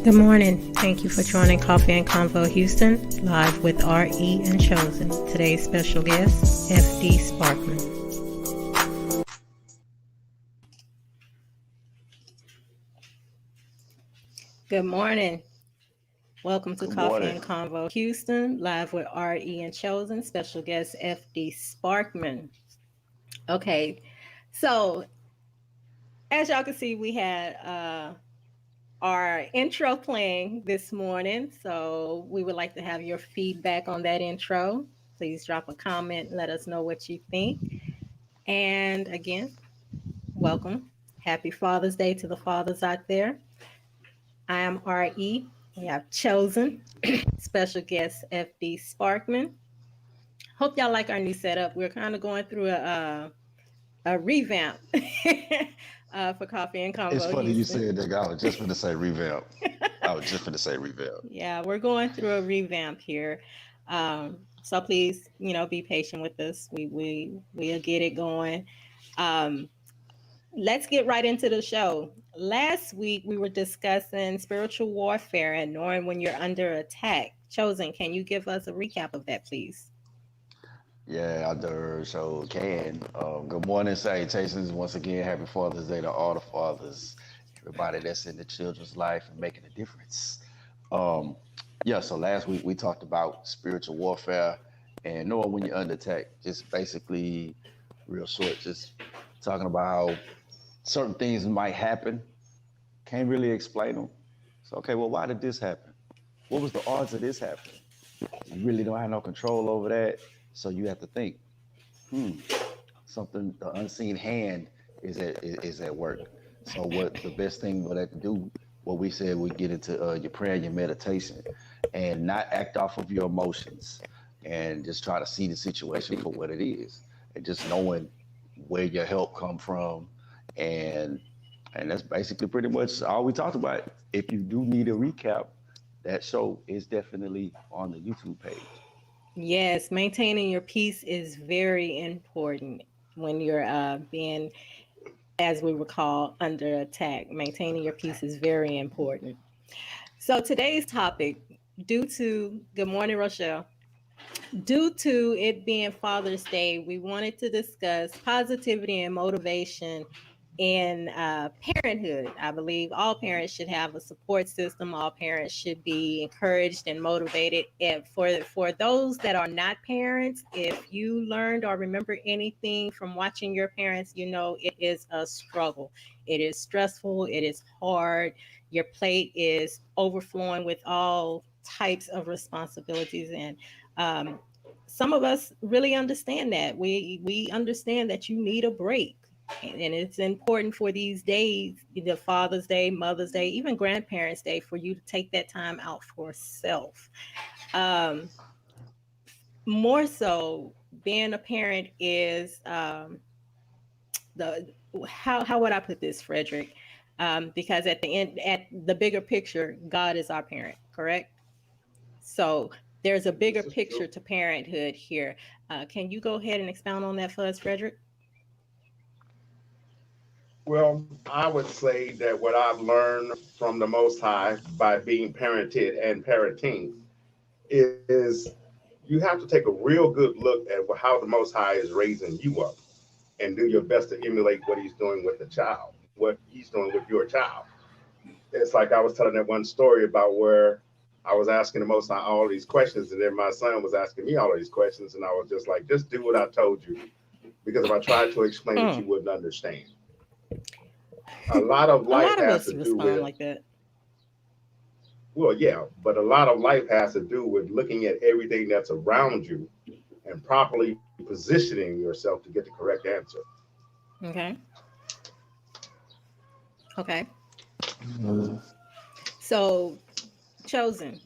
Good morning. Thank you for joining Coffee and Convo Houston, live with RE and Choz1n. Today's special guest, FD Sparkman. Good morning. Welcome to Good Coffee morning. and Convo Houston, live with RE and Choz1n. Special guest, FD Sparkman. Okay, so as y'all can see, we had our intro playing this morning. So we would like to have your feedback on that intro. Please drop a comment, let us know what you think. And again, welcome. Happy Father's Day to the fathers out there. I am RE. We have Choz1n, special guest FD Sparkman. Hope y'all like our new setup. We're kind of going through a revamp for Coffee and It's Convo funny you Houston. said that. I was just going to say revamp. I was just going to say revamp. Yeah, we're going through a revamp here. So please, be patient with us. We'll get it going. Um, let's get right into the show. Last week we were discussing spiritual warfare and knowing when you're under attack. Choz1n, can you give us a recap of that, please? Yeah, I sure can. Good morning, salutations. Once again, happy Father's Day to all the fathers, everybody that's in the children's life and making a difference. Um, yeah, so last week we talked about spiritual warfare and knowing when you're under attack. Just basically, real short, just talking about how certain things might happen. Can't really explain them. So, okay, well, why did this happen? What was the odds of this happening? You really don't have no control over that. So you have to think, hmm, something, the unseen hand is at work. So what the best thing for that to do, what we said, we get into your prayer, your meditation, and not act off of your emotions, and just try to see the situation for what it is, and just knowing where your help come from, and that's basically pretty much all we talked about. If you do need a recap, that show is definitely on the YouTube page. Yes, maintaining your peace is very important when you're being, as we recall, under attack. Maintaining your peace is very important. So today's topic, good morning, Rochelle. Due to it being Father's Day, we wanted to discuss positivity and motivation in parenthood. I believe all parents should have a support system. All parents should be encouraged and motivated. And for those that are not parents, if you learned or remember anything from watching your parents, you know it is a struggle. It is stressful. It is hard. Your plate is overflowing with all types of responsibilities, and um, some of us really understand that. We understand that you need a break, and it's important for these days, the Father's Day, Mother's Day, even Grandparents' Day, for you to take that time out for self. Um, More so, being a parent is the how would I put this, Frederick? Because at the end, at the bigger picture, God is our parent, correct? So there's a bigger This is picture true. to parenthood here. Can you go ahead and expound on that for us, Frederick? Well, I would say that what I've learned from the Most High by being parented and parenting is you have to take a real good look at how the Most High is raising you up and do your best to emulate what He's doing with the child, what He's doing with your child. It's like I was telling that one story about where I was asking the Most High all these questions, and then my son was asking me all these questions, and I was just like, just do what I told you, because if I tried to explain it, Mm. you wouldn't understand. A lot of A life lot of has us to do respond with, like that. well, yeah, but a lot of life has to do with looking at everything that's around you and properly positioning yourself to get the correct answer. Okay. Okay. So, Chosen,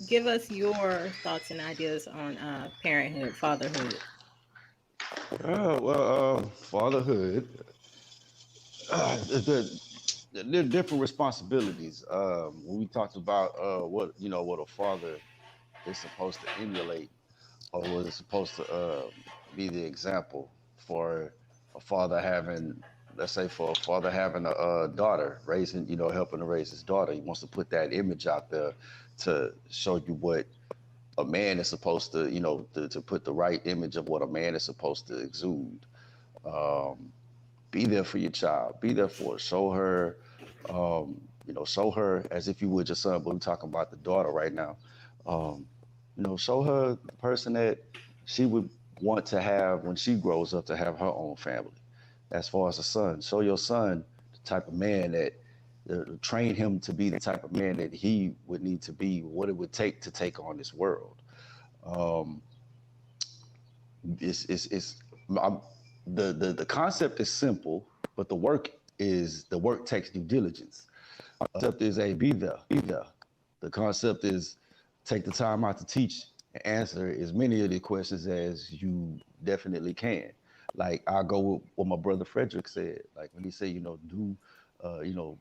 give us your thoughts and ideas on parenthood, fatherhood. Fatherhood, uh, the, there are different responsibilities. When we talked about what a father is supposed to emulate, or was it supposed to be the example for a father having let's say for a father having a daughter, raising, helping to raise his daughter, he wants to put that image out there to show you what a man is supposed to, to put the right image of what a man is supposed to exude. Um, be there for your child. Be there for her. Show her as if you would your son. But we're talking about the daughter right now. Um, show her the person that she would want to have when she grows up to have her own family. As far as a son, show your son the type of man that train him to be the type of man that he would need to be, what it would take to take on this world. Um, it's I'm, the concept is simple, but the work takes due diligence. The concept is a be there. The concept is take the time out to teach and answer as many of the questions as you definitely can. Like I'll go with what my brother Frederick said. Like when he said, do, you know,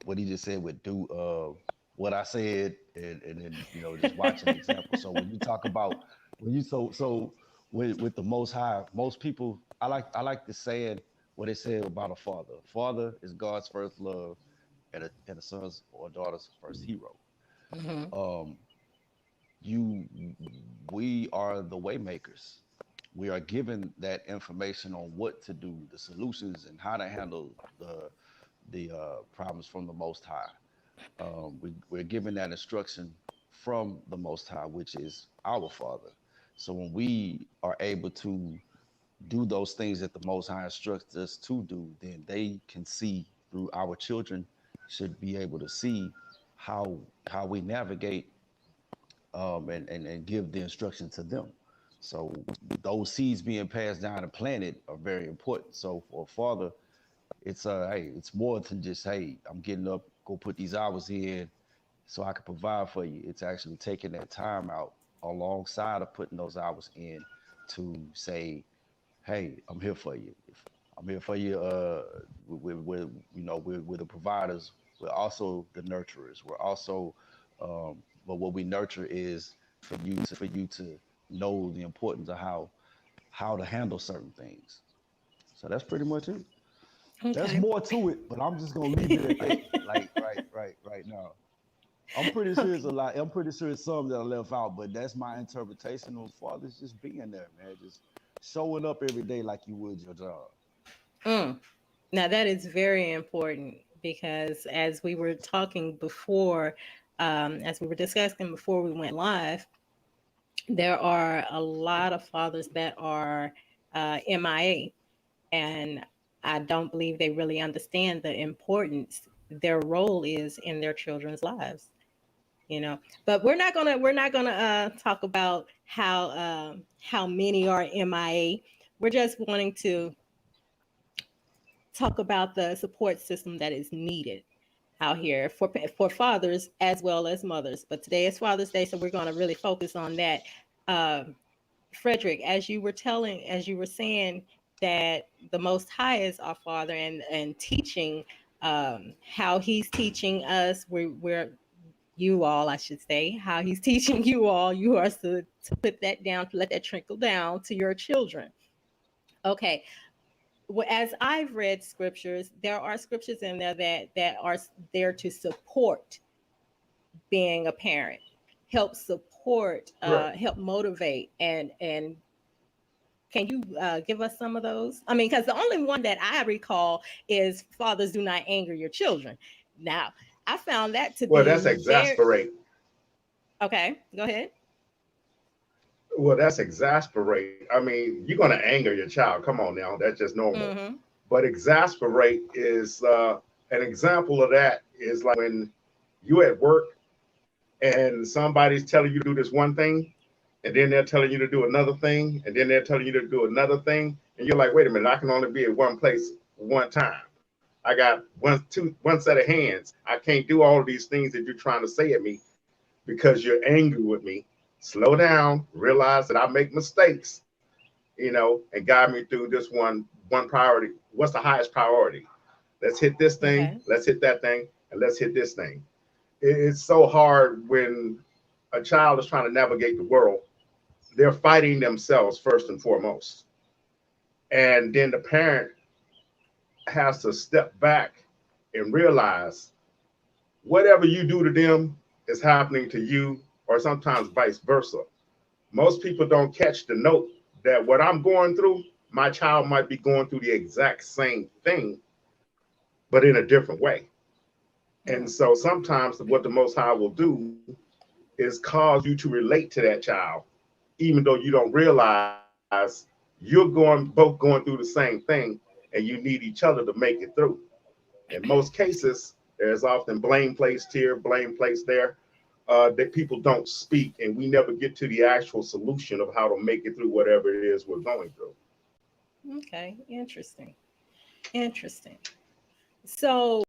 what he just said would do what I said, and then just watch an example. So when you talk about when you so with the Most High, most people I like the saying what it said about a father. A father is God's first love, and a son's or daughter's first hero. Hmm. Um, you we are the waymakers. We are given that information on what to do, the solutions, and how to handle the problems from the Most High. We're given that instruction from the Most High, which is our Father. So when we are able to do those things that the Most High instructs us to do, then they can see through our children should be able to see how we navigate, and give the instruction to them. So those seeds being passed down and planted are very important. So for a father, it's more than just, hey, I'm getting up, go put these hours in so I can provide for you. It's actually taking that time out alongside of putting those hours in to say, hey, I'm here for you. I'm here for you. We're the providers. We're also the nurturers. We're also, but what we nurture is for you to know the importance of how to handle certain things. So that's pretty much it. There's Okay. more to it, but I'm just gonna leave it at that. Like right now. I'm pretty sure it's a Okay. lot. I'm pretty sure it's some that I left out, but that's my interpretation of fathers just being there, man. Just showing up every day like you would your job. Mm. Now that is very important because as we were talking before, as we were discussing before we went live, there are a lot of fathers that are MIA, and I don't believe they really understand the importance their role is in their children's lives. You know, but we're not gonna talk about how many are MIA. We're just wanting to talk about the support system that is needed out here for fathers as well as mothers. But today is Father's Day, so we're going to really focus on that. Um, Frederick, as you were saying that the Most High is our Father, and teaching how He's teaching us, we're you all, I should say, how He's teaching you all. You are to put that down, to let that trickle down to your children. Okay, well, as I've read scriptures, there are scriptures in there that are there to support being a parent, help support, Right. help motivate, and can you give us some of those? I mean, because the only one that I recall is fathers do not anger your children. Now, I found that to Well, that's be very exasperate. okay. Go ahead. Well, that's exasperate. I mean, you're going to anger your child. Come on now. That's just normal. Mm-hmm. But exasperate is an example of that is like when you at work and somebody's telling you to do this one thing, and then they're telling you to do another thing, and then they're telling you to do another thing, and you're like, wait a minute, I can only be at one place one time. I got one set of hands. I can't do all of these things that you're trying to say at me because you're angry with me. Slow down, realize that I make mistakes, and guide me through this one priority. What's the highest priority? Let's hit this thing, Okay. let's hit that thing, and let's hit this thing. It's so hard when a child is trying to navigate the world. They're fighting themselves first and foremost. And then the parent has to step back and realize whatever you do to them is happening to you, or sometimes vice versa. Most people don't catch the note that what I'm going through, my child might be going through the exact same thing, but in a different way. And Mm. so sometimes what the Most High will do is cause you to relate to that child, even though you don't realize you're both going through the same thing, and you need each other to make it through. In most cases, there's often blame placed here, blame placed there, that people don't speak, and we never get to the actual solution of how to make it through whatever it is we're going through. Okay, interesting. Interesting. So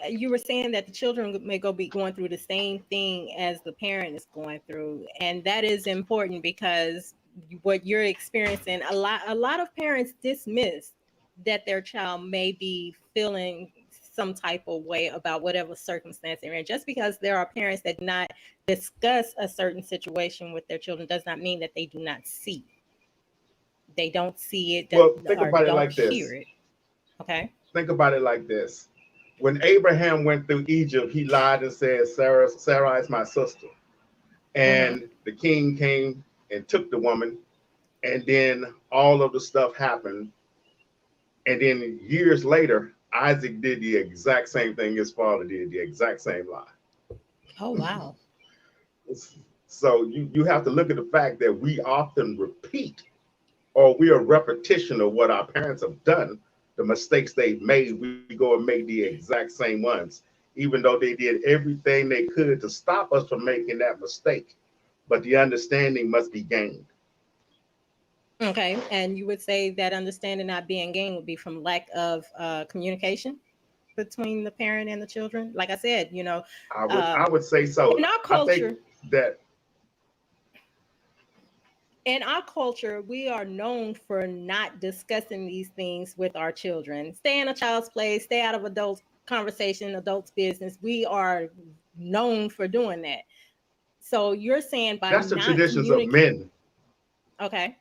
you were saying that the children may go be going through the same thing as the parent is going through, and that is important because what you're experiencing, a lot of parents dismiss that their child may be feeling some type of way about whatever circumstance they're in. Just because there are parents that do not discuss a certain situation with their children does not mean that they do not see. They don't see it Well, think or about it don't like hear this. it. Okay. Think about it like this. When Abraham went through Egypt, he lied and said, Sarah is my sister. Mm-hmm. And the king came and took the woman, and then all of the stuff happened. And then years later, Isaac did the exact same thing his father did, the exact same lie. Oh wow. So you have to look at the fact that we often repeat, or we are repetition of what our parents have done, the mistakes they've made. We go and make the exact same ones, even though they did everything they could to stop us from making that mistake. But the understanding must be gained. Okay, and you would say that understanding not being gained would be from lack of communication between the parent and the children. Like I said, I would say so. in our I think culture, that we are known for not discussing these things with our children. Stay in a child's place, stay out of adult conversation, adults' business. We are known for doing that. So you're saying by that's the not traditions of communicate, men. okay,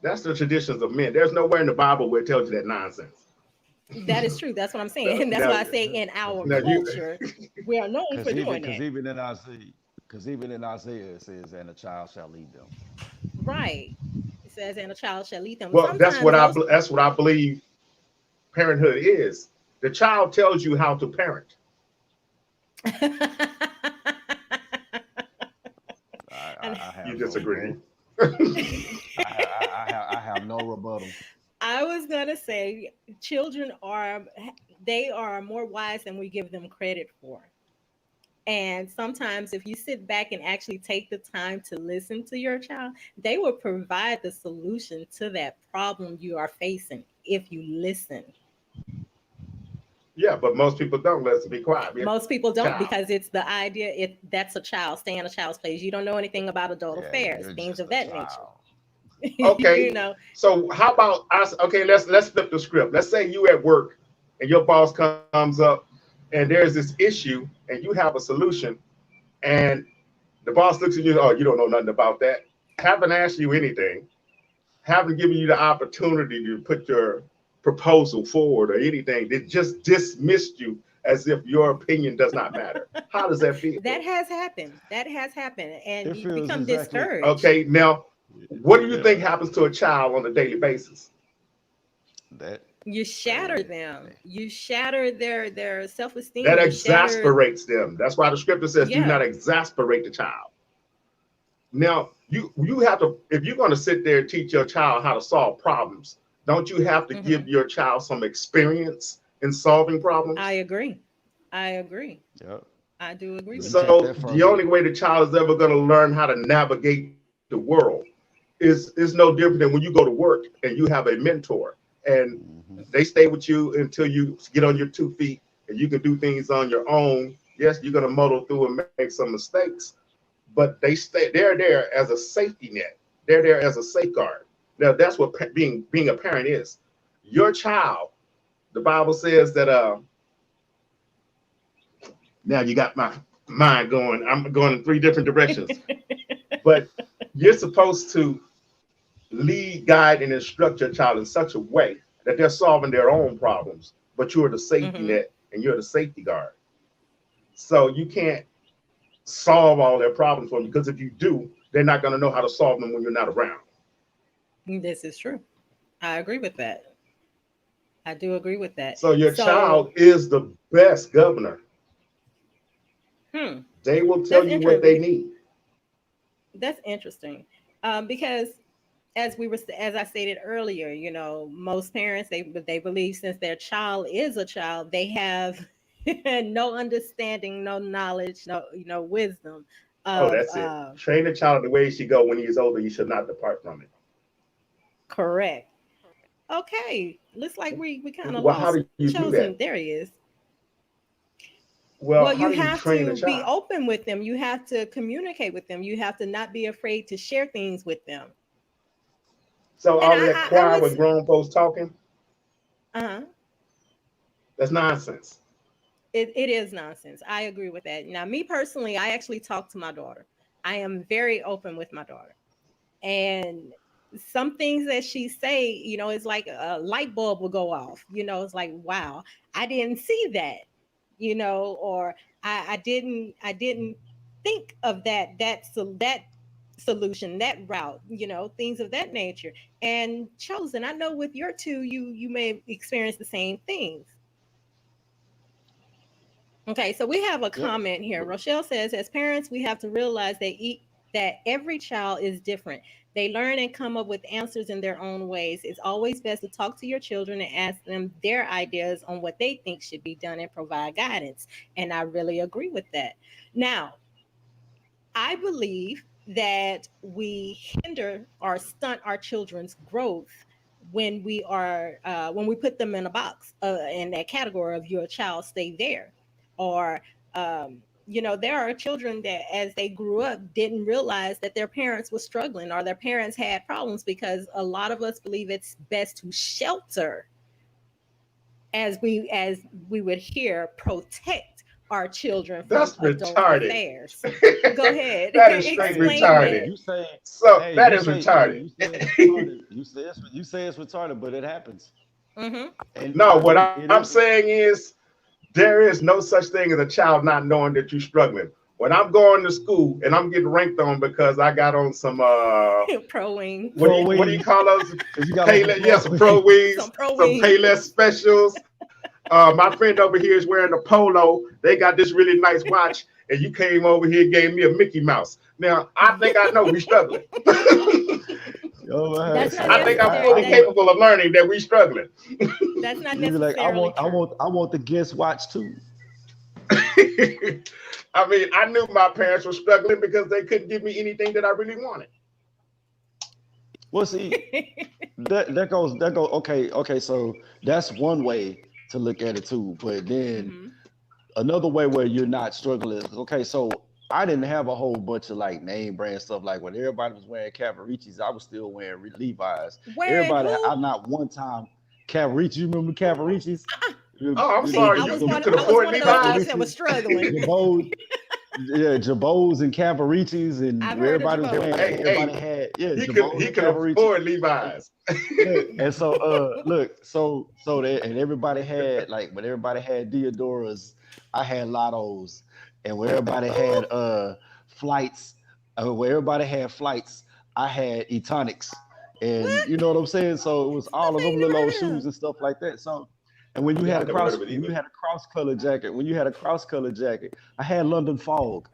That's the traditions of men. There's nowhere in the Bible where it tells you that nonsense. that is true. That's what I'm saying. That's Now, why I say in our now you culture, we are known for Because even doing because that. even in Isaiah, it says, "And a child shall lead them." Right. It says, and a child shall lead them. well, Sometimes those. that's what I believe parenthood is. The child tells you how to parent. And I You have no disagree. rebuttal. I have no rebuttal. I was gonna say, children are they are more wise than we give them credit for. And sometimes, if you sit back and actually take the time to listen to your child, they will provide the solution to that problem you are facing if you listen. Yeah, but most people don't. Let's be quiet. Be a Most people don't child. because it's the idea that's a child, stay in a child's place. You don't know anything about adult Yeah, affairs, you're things just of a that nature. child. you Okay. know, So how about us? Okay, let's flip the script. Let's say you at work and your boss comes up and there's this issue and you have a solution, and the boss looks at you. Oh, you don't know nothing about that. Haven't asked you anything. Haven't given you the opportunity to put your proposal forward or anything. They just dismissed you as if your opinion does not matter. How does that feel? that has happened. That has happened. And It you feels become exactly. discouraged. Okay, now what do you think Yeah, happens to a child on a daily basis? that You shatter they, them. You shatter their self-esteem. That You shatter, exasperates them. That's why the scripture says, "Do yeah. not exasperate the child." Now, you have to, if you're going to sit there and teach your child how to solve problems, don't you have to Hmm. give your child some experience in solving I problems? agree. I agree. yep. I do agree You with take that. So that the from only the. way the child is ever going to learn how to navigate the world is no different than when you go to work and you have a mentor and Mhm. they stay with you until you get on your 2 feet and you can do things on your own. Yes, you're going to muddle through and make some mistakes, but they're there as a safety net. They're there as a safeguard. Now that's what being a parent is. Your child, the Bible says that now you got my mind going. I'm going in three different directions. But you're supposed to lead, guide, and instruct your child in such a way that they're solving their own problems, but you're the safety Mm-hmm. net and you're the safety guard. So you can't solve all their problems for them, because if you do, they're not going to know how to solve them when you're not around. This is true. I agree with that. I do agree with that. So your So, child is the best governor. hmm, They will tell that's you what they interesting. need. That's interesting, because as I stated earlier, most parents they believe since their child is a child, they have no understanding, no knowledge, no wisdom Oh, of that's it. Train a child the way he should go. When he is older, he should not depart from it. correct. Okay, looks like we kind of Well, how lost do you do Chosen. that? There he is. Well, Well, how you do you have train a to be child? open with them. You have to communicate with them. You have to not be afraid to share things with them. So And all of that I quiet would, with grown folks talking, uh-huh. that's nonsense. It is nonsense. I agree with that. Now, me personally, I actually talk to my daughter. I am very open with my daughter. And some things that she say, it's like a light bulb will go off. It's like, wow, I didn't see that, or I didn't think of that solution, that route, things of that nature. And Chosen, I know with your two, you may experience the same things. Okay, so we have a Yep. comment here. Rochelle says, as parents, we have to realize that every child is different. They learn and come up with answers in their own ways. It's always best to talk to your children and ask them their ideas on what they think should be done and provide guidance. And I really agree with that. Now, I believe that we hinder or stunt our children's growth when we put them in a box, in that category of your child stay there, or there are children that as they grew up didn't realize that their parents were struggling or their parents had problems, because a lot of us believe it's best to shelter, as we would hear, protect our children from That's adult retarded. affairs. Go ahead. That is straight Hey, Explain hey, retarded. that. you say, So hey, that you is say, hey, retarded. you say it's retarded. You say it's retarded, but it happens, Hmm. and No, what it I'm is. saying is there is no such thing as a child not knowing that you're struggling. When I'm going to school and I'm getting ranked on because I got on some Pro wing. Pro what do you wing, call those? because you got on some Payless, yeah, pro some wing. pro wings, Some pro some Payless wings. specials. My friend over here is wearing a polo. They got this really nice watch, and you came over here and gave me a Mickey Mouse. Now I think I know we struggling. Oh man, That's not I say, think I'm necessary. fully That capable of learning that we struggling. that's not you be like, necessarily true. I want the Guess watch too. I mean, I knew my parents were struggling because they couldn't give me anything that I really wanted. Well, see, that goes. Okay. So that's one way to look at it too. But then Hmm. another way where you're not struggling. Okay, so I didn't have a whole bunch of like name brand stuff. Like when everybody was wearing Cavaricis, I was still wearing Levi's. Wearing Everybody, who? I'm not one time Cavaricis. You remember Cavaricis? Uh-uh. Oh, I'm See, sorry. I You was you one. could I was afford one of those kids Levi's. that was Cavaricis, struggling. Jabos, yeah, Jabos and Cavaricis, and I've heard of everybody was wearing. Jabos. Hey, Everybody hey, had he Jabos and could Cavaricis. afford Levi's. And so look, so that and everybody had like when everybody had Deodoras, I had Lottos, and when everybody had Ooh, flights, when everybody had flights, I had Etonics, and what? you know what I'm saying. So it was Stuff all of I them ain't little never old heard shoes of. and stuff like that. So and when you Yeah, had I a never heard of cross it when you either. had a cross color jacket, when you had a cross color jacket, I had London Fog,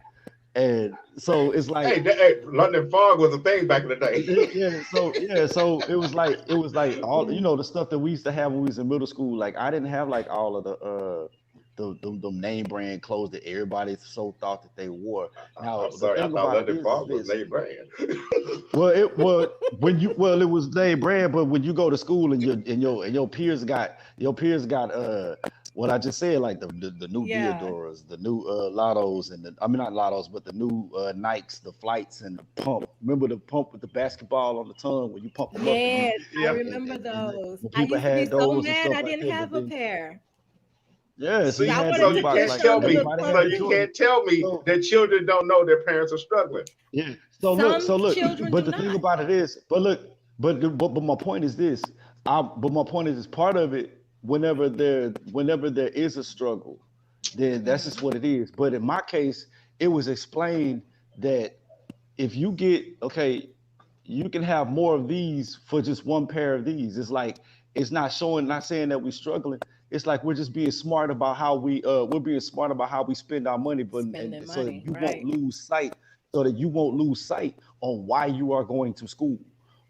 and so it's like Hey, London Fog was a thing back in the day. so it was like all the stuff that we used to have when we was in middle school. Like I didn't have like all of the name brand clothes that everybody so thought that they wore. Now I'm the sorry, I thing thought about it London is Fog was this. name brand. It was name brand, but when you go to school and your peers got what I just said, like the new Yeah. Deodoras, the new Lottos, and I mean not Lottos, but the new Nikes, the flights, and the pump. Remember the pump with the basketball on the tongue when you pump them up, and you Yes, I Yeah. remember and those. when I people used to be had so those and mad stuff I like didn't that, but have a then pair. yeah, so you I See, had the wanted so to you Reeboks, can't push like tell on the me, little everybody so had the you pump. Jordan. can't tell me So that children don't know their parents are struggling. yeah. Some So look, children but do the thing not. about it is, but look, but my point is this. but my point is part of it. Whenever there is a struggle, then that's just Mhm. what it is. But in my case, it was explained that if you get okay, you can have more of these for just one pair of these. It's like it's not showing, not saying that we're struggling. It's like we're just being smart about how we're being smart about how we spend our money, but Spending so that money, you won't right? lose sight, on why you are going to school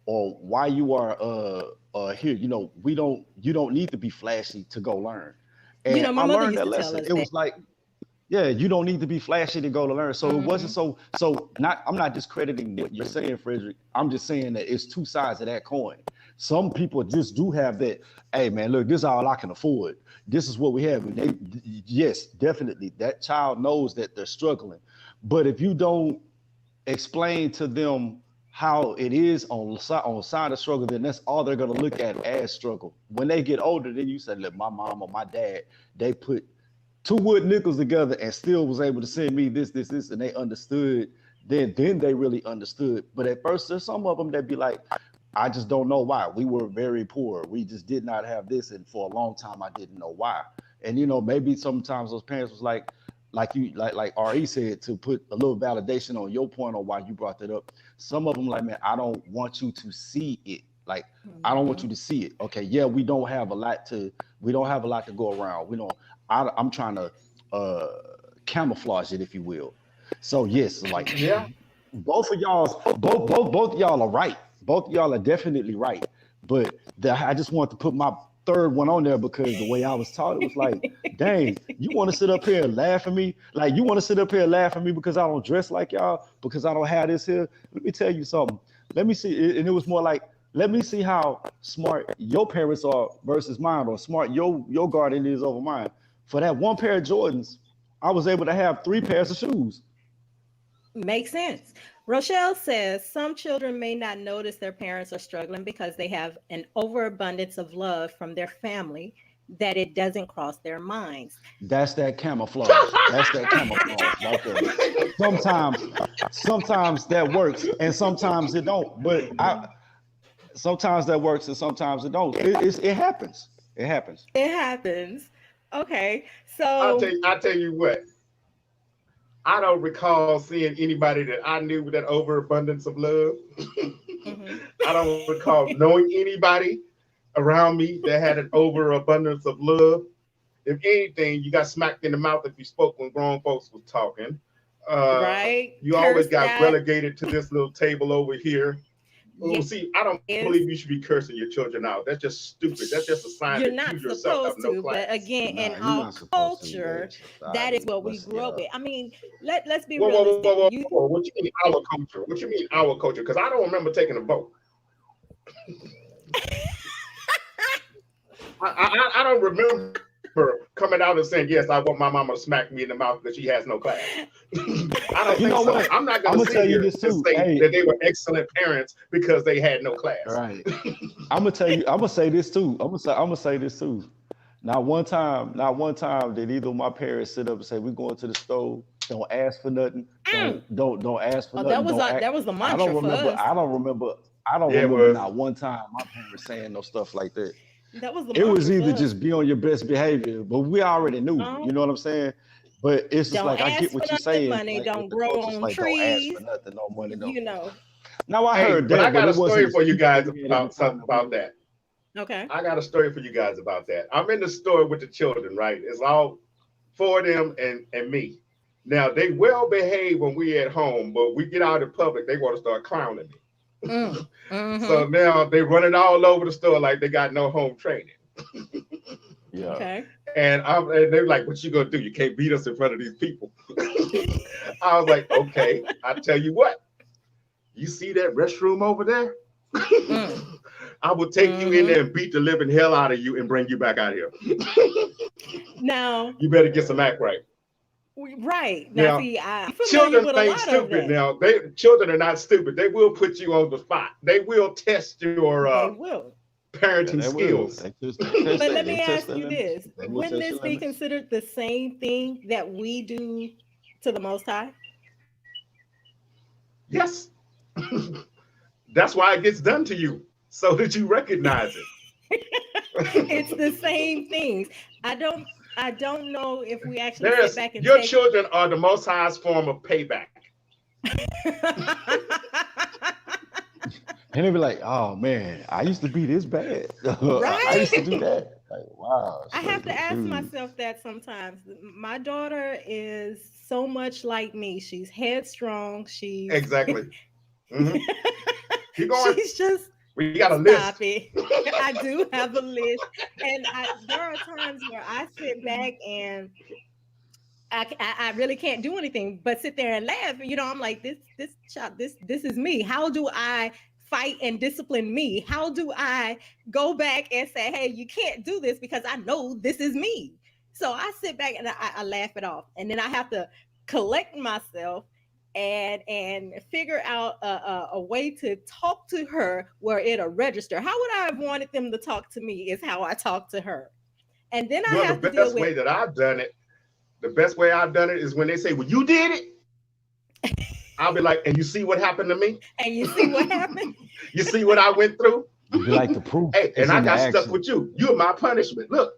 or why you are here. You don't need to be flashy to go learn. And My I mother learned used that to tell lesson. us It that. was like yeah, you don't need to be flashy to go to learn. So it wasn't Hmm. so not I'm not discrediting what you're saying, Frederick. I'm just saying that it's two sides of that coin. Some people just do have that, hey man, look, this is all I can afford. This is what we have. And yes, definitely that child knows that they're struggling. But if you don't explain to them how it is on side of struggle, then that's all they're gonna look at as struggle. When they get older, then you say, look, my mom or my dad, they put two wood nickels together and still was able to send me this, and they understood. Then they really understood. But at first, there's some of them that be like, I just don't know why. We were very poor. We just did not have this, and for a long time, I didn't know why. And maybe sometimes those parents was like you, like Re said, to put a little validation on your point on why you brought that up. Some of them like, man, I don't want you to see it. Like, I don't want Hmm. you to see it. Okay, yeah, we don't have a lot to go around. We don't. I'm trying to uh camouflage it, if you will. So yes, like Yeah. both of y'all are right. Both of y'all are definitely right. But I just want to put my third one on there because the way I was taught, it was like, dang, you want to sit up here and laugh at me? Like you want to sit up here and laugh at me because I don't dress like y'all, because I don't have this here. Let me tell you something. Let me see. And it was more like, let me see how smart your parents are versus mine, or smart your guardian is over mine. For that one pair of Jordans, I was able to have three pairs of shoes. Makes sense. Rochelle says some children may not notice their parents are struggling because they have an overabundance of love from their family that it doesn't cross their minds. That's that camouflage. That's that camouflage right there. Sometimes, sometimes that works, and sometimes it don't. But I sometimes that works, and sometimes it don't. It happens. It happens. It happens. Okay. I So, tell you what. I don't recall seeing anybody that I knew with that overabundance of love. mhm. I don't recall knowing anybody around me that had an overabundance of love. If anything, you got smacked in the mouth if you spoke when grown folks was talking. Right? You always Cursed got at. relegated to this little table over here. Oh, see, I don't believe Yes. you should be cursing your children out. That's just stupid. That's just a sign You're that you not yourself have supposed no to, but class. again, in Nah, you're our not supposed to. Yeah, culture, that is society. what we But grew up yeah, with. I mean, let's be Whoa, whoa, whoa, realistic. whoa, whoa. What you mean our culture? What you mean our culture? Because I don't remember taking a vote. I don't remember coming out and saying, yes, I want my mama to smack me in the mouth because she has no class. I don't think you so. know I'm what? not going to sit I'm gonna here tell you and this say too. that they Hey, were excellent parents because they had no class. all right. I'm gonna tell you. I'm gonna say this too. I'm gonna say this too. Not one time did either of my parents sit up and say, "We're going to the store. Don't ask for nothing. Mm. Don't ask for Oh, nothing. Don't act." that was the I don't mantra for remember. us. I don't remember. I don't Yeah, it remember was. not one time my parents saying no stuff like that. That was the It was mantra for either us. just be on your best behavior, but we already knew. Oh, You know what I'm saying? But it's just don't like I ask get for what you're nothing. saying. Money Like with don't the grow culture, it's on like don't ask for trees. nothing, no money, no. You know. Now I Hey, heard but I that, got but a it wasn't story as for you cute guys as it had every about time something that we about went. that. Okay. I got a story for you guys about that. I'm in the store with the children, right? It's all for them and me. Now they well behave when we at home, but we get out in public, they want to start clowning Mm. me. So Mm-hmm. now they running all over the store like they got no home training. Yeah. Okay. And they're like, "What you gonna do? You can't beat us in front of these people." I was like, "Okay, I tell you what. You see that restroom over there? Mm. I will take you in Mm-hmm. there and beat the living hell out of you and bring you back out here. Now, You better get some act right." right. Now, Now, see, I'm familiar children with a ain't lot of stupid. that. Now, children are not stupid. They will put you on the spot. They will test your They will. parenting Yeah, they will. skills. But let They me test ask their you limits. this. They will Wouldn't test this your be limits. considered the same thing that we do to the Most High? Yes, that's why it gets done to you so that you recognize it. It's the same things. I don't I don't know if we actually sit There's back and your take. children are the most highest form of payback. And they be like, "Oh man, I used to be this bad. I Right? used to do that." Like, wow, I have to straight ask dude. myself that sometimes. My daughter is so much like me. She's headstrong. Exactly. Hmm. Keep going. She's just We got a list. stop it. I do have a list, and there are times where I sit back and I really can't do anything but sit there and laugh. I'm like, this child, this is me. How do I fight and discipline me? How do I go back and say, hey, you can't do this because I know this is me. So I sit back and I laugh it off, and then I have to collect myself and figure out a way to talk to her where it'll register. How would I have wanted them to talk to me? Is how I talk to her, and then I Well, have to deal with. the best way I've done it is when they say, "Well, you did it." I'll be like, "And you see what happened to me? And you see what happened? You see what I went through? You be like, the proof Hey, and is I in the got stuck action. with you. You're my punishment. Look,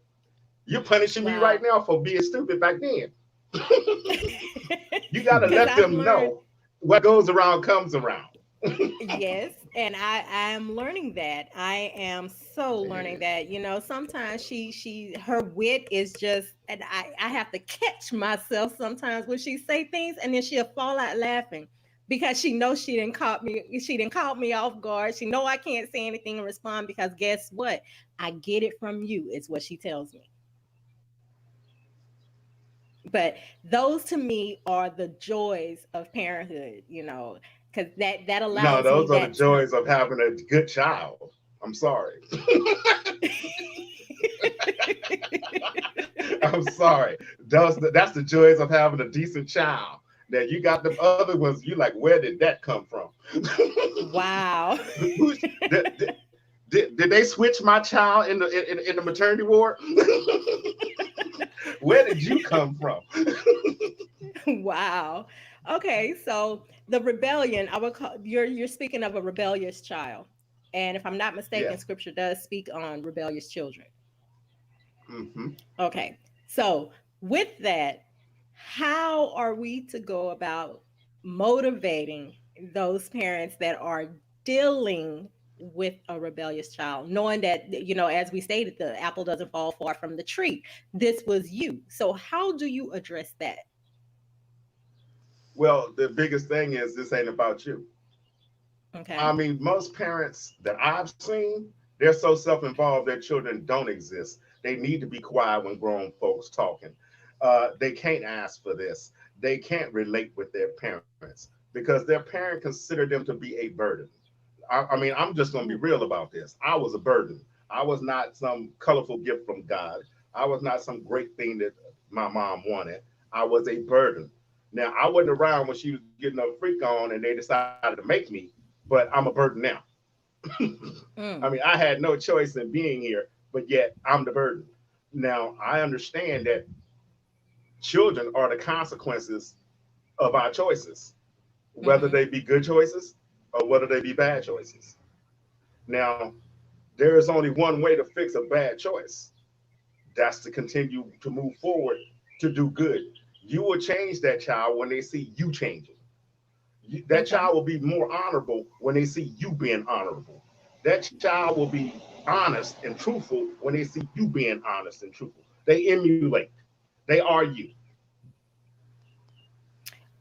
you're punishing me right Wow. now for being stupid back then." You got to Because let I've them learned, know what goes around comes around. yes, and I am learning that. I am so learning Man. that. Sometimes her wit is just, and I have to catch myself sometimes when she say things, and then she'll fall out laughing because she knows she didn't caught me off guard. She know I can't say anything and respond because guess what? I get it from you, is what she tells me. But those to me are the joys of parenthood, because that No, allows me those are the that time. joys of having a good child. I'm sorry. I'm sorry. That's the joys of having a decent child. Now you got the other ones. You like, where did that come from? Wow. Who's, did they switch my child in the maternity ward? Where did you come from? Wow. Okay, so the rebellion, I would call you're speaking of a rebellious child. And if I'm not mistaken, Yes. scripture does speak on rebellious children. Hmm. Okay. So, with that, how are we to go about motivating those parents that are dealing with a rebellious child, knowing that, as we stated, the apple doesn't fall far from the tree? This was you. So, how do you address that? Well, the biggest thing is this ain't about you. I Okay. mean, most parents that I've seen, they're so self-involved their children don't exist. They need to be quiet when grown folks talking. They can't ask for this. They can't relate with their parents because their parent considered them to be a burden. I mean, I'm just going to be Ooh. real about this. I was a burden. I was not some colorful gift from God. I was not some great thing that my mom wanted. I was a burden. Now, I wasn't around when she was getting a freak on and they decided to make me, but I'm a burden now. I mean, Mm, I had no choice in being here, but yet I'm the burden. Now, I understand that children are the consequences of our choices, whether hmm they be good choices or whether they be bad choices. Now, there is only one way to fix a bad choice. That's to continue to move forward to do good. You will change that child when they see you changing. That Okay. child will be more honorable when they see you being honorable. That child will be honest and truthful when they see you being honest and truthful. They emulate. They are you.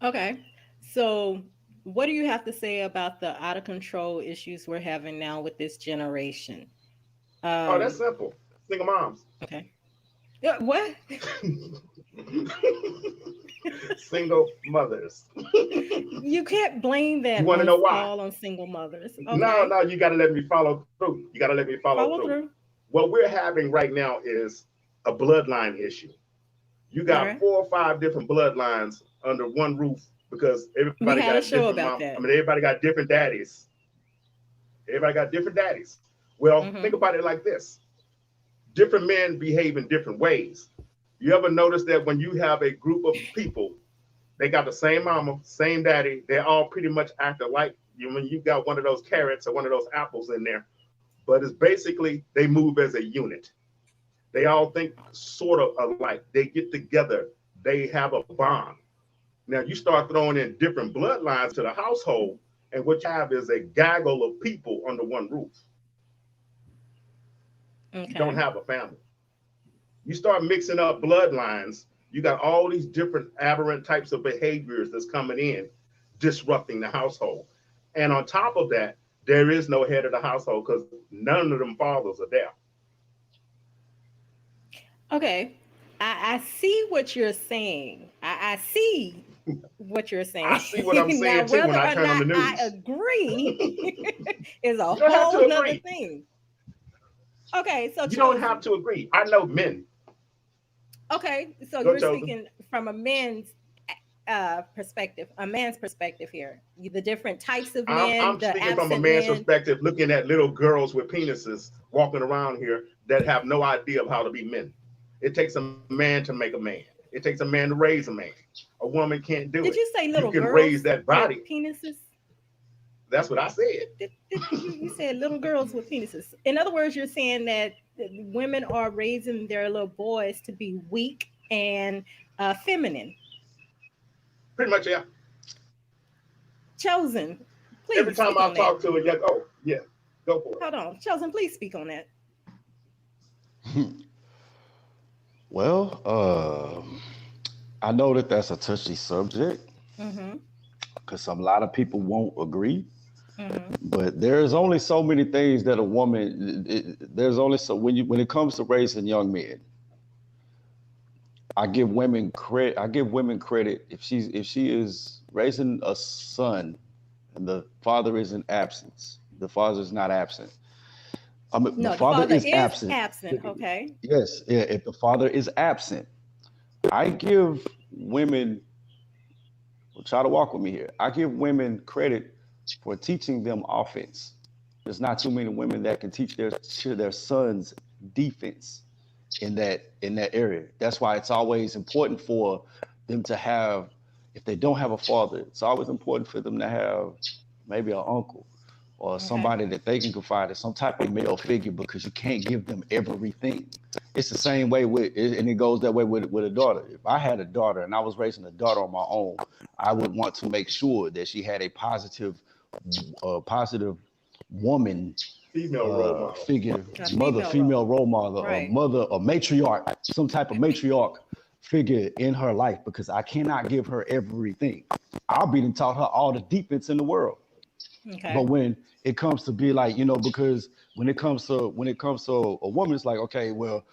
Okay. So, what do you have to say about the out of control issues we're having now with this generation? Oh, that's Um, simple. Single moms. okay. Yeah, what? Single mothers. You can't blame You that want to know why? all on single mothers. No, Okay. no, you got to let me follow through. You got to let me follow Follow through. through. What we're having right now is a bloodline issue. You All got right. 4 or 5 different bloodlines under one roof because We everybody had a got show different about mom. I that. mean, everybody got different daddies. Everybody got different daddies. Well, think Mm-hmm. about it like this: different men behave in different ways. You ever notice that when you have a group of people, they got the same mama, same daddy, they're all pretty much act alike. When you got one of those carrots or one of those apples in there, but it's basically they move as a unit. They all think sort of alike. They get together. They have a bond. Now you start throwing in different bloodlines to the household, and what you have is a gaggle of people under one roof. You don't Okay. have a family. You start mixing up bloodlines, you got all these different aberrant types of behaviors that's coming in, disrupting the household. And on top of that, there is no head of the household because none of them fathers are there. Okay. I see what you're saying. I see what you're I saying. see what I'm Now, saying too when whether I or turn on not the I news. agree is a You don't have to whole nother agree. thing. Okay, so You don't have chosen. to agree. I know men. Okay, so Go you're chosen. speaking from a man's perspective, a man's perspective here. The different types of I'm men, the speaking from a absent man's men. perspective, looking at little girls with penises walking around here that have no idea of how to be men. It takes a man to make a man. It takes a man to raise a man. A woman can't do it. Did you say You little can raise girls that with body. penises? That's what I said. You said little girls with penises. In other words, you're saying that women are raising their little boys to be weak and feminine. Pretty much, yeah. Chosen, Every please time speak I've on that. talked to a young, oh, yeah, go for it. Hold on, Chosen, please speak on that. Well, I know that that's a touchy subject Mm-hmm. because a lot of people won't agree. Mm-hmm. But there's only so many things that a woman. There's only so when it comes to raising young men, I give women credit. I give women credit if she is raising a son and the father is in absence. The father is not absent. I mean, the No, the father father is is absent. absent. Okay. Yes, yeah. If the father is absent, I give women. Try to walk with me here. I give women credit for teaching them offense. There's not too many women that can teach their sons defense in that area. That's why it's always important for them to have, if they don't have a father, it's always important for them to have maybe an uncle or Okay. somebody that they can confide in, some type of male figure, because you can't give them everything. It's the same way and it goes that way with a daughter. If I had a daughter and I was raising a daughter on my own, I would want to make sure that she had a positive woman Female role model. figure, A mother, female role. female role model, a Right. mother, a matriarch, some type of matriarch figure in her life, because I cannot give her everything. I'll be taught her all the defense in the world. But Okay. when it comes to be like, because when it comes to a woman, it's like, okay, well,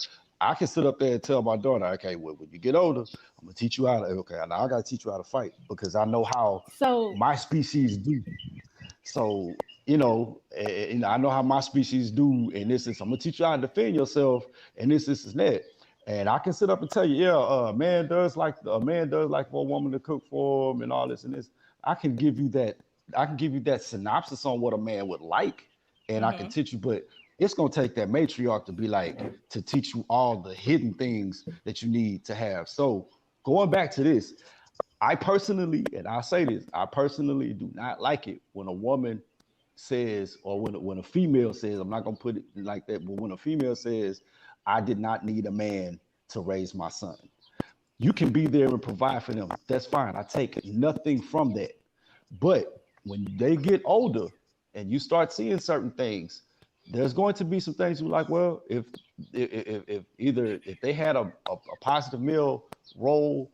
I can sit up there and tell my daughter, okay, well, when you get older, I'm gonna teach you how to, okay, now I gotta teach you how to fight because I know how So my species do. So, I know how my species do, and this is I'm gonna teach you how to defend yourself, and this is that. And I can sit up and tell you, yeah, a man does like for a woman to cook for him and all this and this. I can give you that. I can give you that synopsis on what a man would like, and I can mhm. teach you. But it's gonna take that matriarch to be like to teach you all the hidden things that you need to have. So going back to this, I personally, and I say this, I personally do not like it when a woman says, or when a female says, I'm not gonna put it like that, but when a female says, I did not need a man to raise my son. You can be there and provide for them. That's fine. I take nothing from that. But when they get older and you start seeing certain things, there's going to be some things you're like, well, if either if they had a positive male role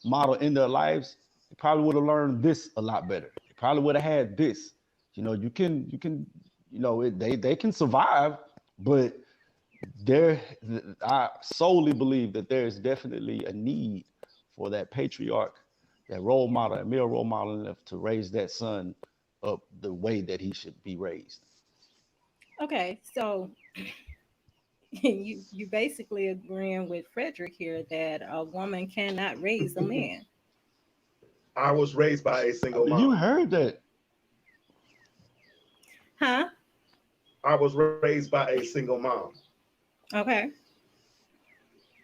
model in their lives, they probably would have learned this a lot better. They probably would have had this. You can they can survive, but there I solely believe that there is definitely a need for that patriarch, that role model, that male role model enough to raise that son up the way that he should be raised. Okay. So you basically agreeing with Frederick here that a woman cannot raise a man. I was raised by a I single mean, you mom. heard that. Huh? I was raised by a single mom. Okay.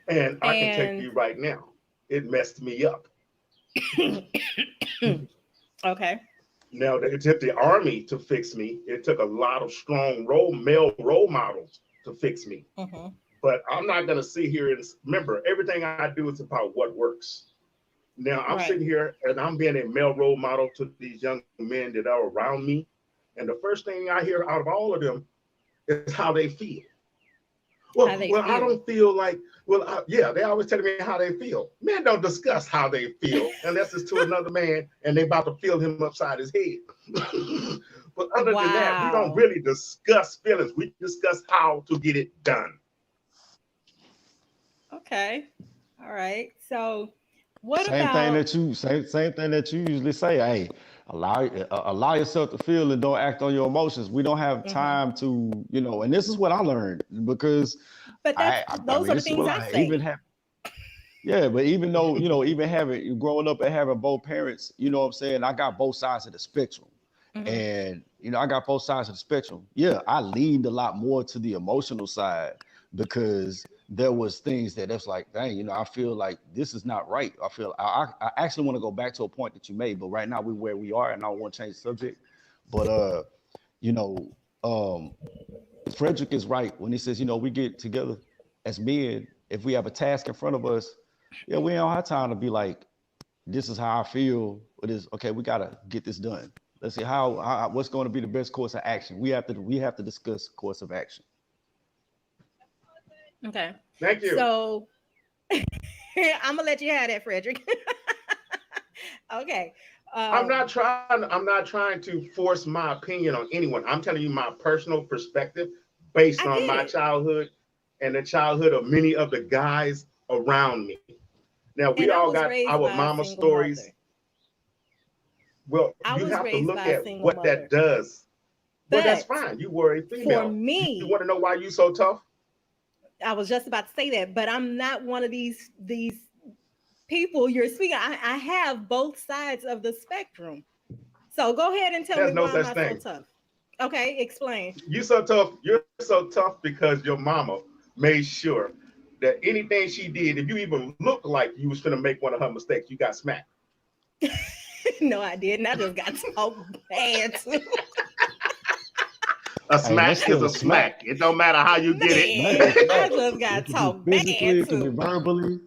And I can tell you And right now, it messed me up. okay. Now, it took the army to fix me. It took a lot of strong male role models to fix me. Mm-hmm. But I'm not going to sit here and remember everything I do is about what works. Now, I'm Right. sitting here and I'm being a male role model to these young men that are around me. And the first thing I hear out of all of them is how they feel. How Well, they well, I feel. don't feel like, well, yeah, they always telling me how they feel. Men don't discuss how they feel unless it's to another man and they about to feel him upside his head. But other than that, we don't Wow. really discuss feelings. We discuss how to get it done. Okay. All right. So, what Same thing about? that you same thing that you usually say. Hey, allow yourself to feel and don't act on your emotions. We don't have Mhm. time to, and this is what I learned because But I those mean, are the this is things what I I even say. have. Yeah, but even though, even having growing up and having both parents, you know what I'm saying? I got both sides of the spectrum. Hmm. And, I got both sides of the spectrum. Yeah, I leaned a lot more to the emotional side because there was things that's like, dang, I feel like this is not right. I feel I actually want to go back to a point that you made, but right now we're where we are and I don't want to change the subject. But you know, um Frederick is right when he says, we get together as men. If we have a task in front of us, yeah, we don't have time to be like, this is how I feel. It is okay. We gotta get this done. Let's see what's going to be the best course of action. We have to discuss course of action. Okay. Thank you. So, I'm gonna let you have that, Frederick. Okay. Um, I'm not trying to force my opinion on anyone. I'm telling you my personal perspective based I on get my it. childhood and the childhood of many of the guys around me. Now we And I all was got raised our by a mama single stories. mother. Well, I you was have to raised look by a at single what that mother. does. Well, that's But fine. You were a for female. You want me, to know why you so tough? I was just about to say that, but I'm not one of these people you're speaking. I have both sides of the spectrum. So go ahead and tell me There's no why am such I so thing. tough? Okay, explain. You so tough. You're so tough because your mama made sure that anything she did, if you even looked like you was gonna make one of her mistakes, you got smacked. No, I didn't. I just got talked bad too. A Hey, that's smack is still a a smack. smack. It don't matter how you get A it. smack is Man, a I smack. just It got could be talked physically, bad it could be too. verbally.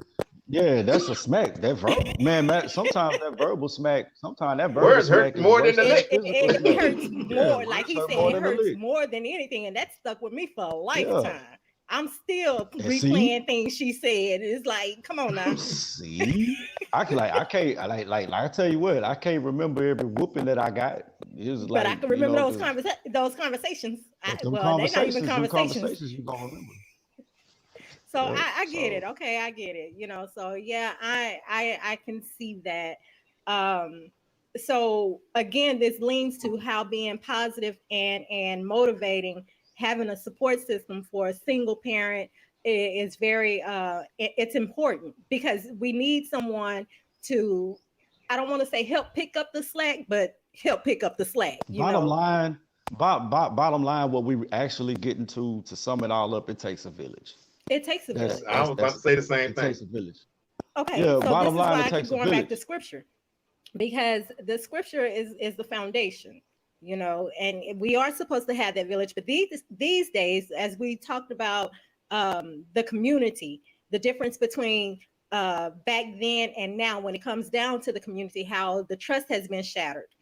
Yeah, that's a smack. That verbal man, sometimes that verbal smack, sometimes that verbal Words hurt smack is more than worse the than the It, lick. it, physical it smack. hurts Yeah, more. Like words he hurt said, more it than the hurts lick. more than anything. And that stuck with me for a Yeah. lifetime. I'm still And see, replaying things she said. It's like, come on now. see, I can't like I tell you what, I can't remember every whooping that I got. It was But I like, can remember the those conversations. but them Well, they're not even conversations, conversations. you gonna remember. So Yeah. I get it. So Okay, I get it. So yeah, I can see that. Um, so again, this leans to how being positive and motivating, having a support system for a single parent is very it's important because we need someone to, I don't want to say help pick up the slack, but help pick up the slack. bottom line, bottom line, what we actually getting to sum it all up, it takes a village. It takes a That's village. I that's was about that's to say the same it thing. takes a village. Okay, Yeah, so bottom this is line, why it I keep takes a going back to village. scripture, because the scripture is the foundation, and we are supposed to have that village. But these days, as we talked about, the community, the difference between back then and now, when it comes down to the community, how the trust has been shattered,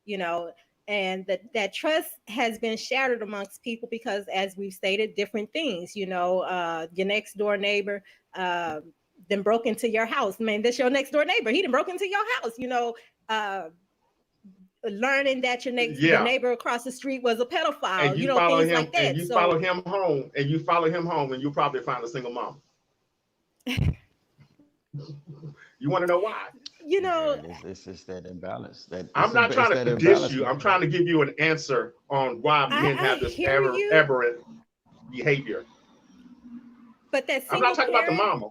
you know and that trust has been shattered amongst people because, as we've stated, different things, your next door neighbor uh, then broke into your house. Man, this your next door neighbor, he done broke into your house. uh, Learning that the Yeah. neighbor across the street was a And pedophile, you follow things him like and that. you follow So him home and you follow him home and you probably find a single mom. You want to know why? you know Man, it's just that imbalance. I'm not It's trying that to dish imbalance, you. I'm man. trying to give you an answer on why men I have this hear you, aberrant behavior. but that I'm not single talking about the parent. mama.